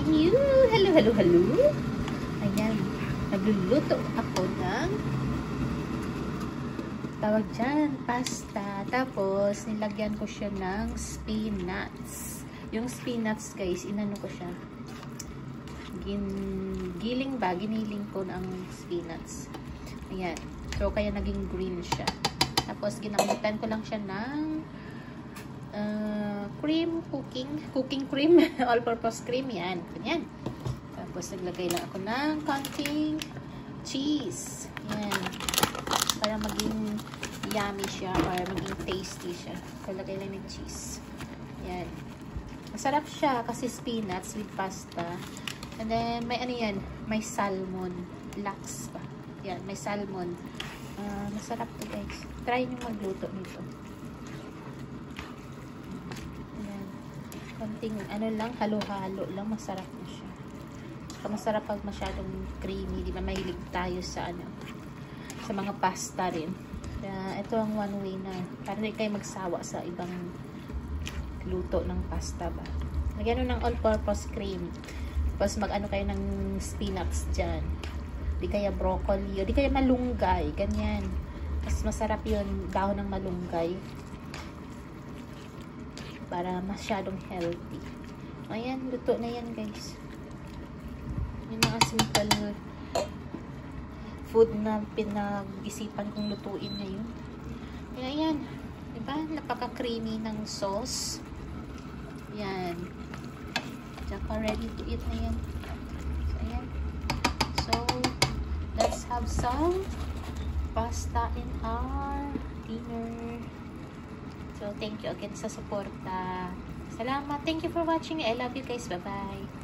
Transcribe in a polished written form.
you! Hello, hello, hello! Ayan, nagluluto ako ng tawag dyan, pasta. Tapos, nilagyan ko siya ng spinach. Yung spinach, guys, inano ko siya. Giniling ko ng spinach. Ayan. So, kaya naging green siya. Tapos, ginamitan ko lang siya ng cream, cooking cream, all-purpose cream. Yan. Ganyan. Tapos, naglagay lang ako ng konting cheese. Yan. Para maging yummy siya or maging tasty siya. Naglagay lang ng cheese. Yan. Masarap siya kasi spinach with pasta. And then, may ano yan? May salmon. Laks pa. Yan, may salmon. Masarap to, guys. Try nyo magluto nito. Yan. Konting, ano lang, halo-halo lang. Masarap na siya. Saka masarap pag masyadong creamy. Di ba, mahilig tayo sa ano, sa mga pasta rin. Kaya, ito ang one way na para hindi kayo magsawa sa ibang luto ng pasta ba. Lagyan nyo ng all-purpose cream. Tapos mag-ano kayo ng spinach dyan. Di kaya broccoli. O di kaya malunggay. Ganyan. Mas masarap yun. Dahon ng malunggay. Para masyadong healthy. Ayan. Luto na yan, guys. Yung mga simple food na pinag-isipan kong lutuin ngayon. Kaya yan. Diba? Napaka-creamy ng sauce. Yan. Tsaka ready to eat na yan. So, ayan. So, let's have some pasta in our dinner. So, thank you again sa suporta. Salamat. Thank you for watching. I love you guys. Bye-bye.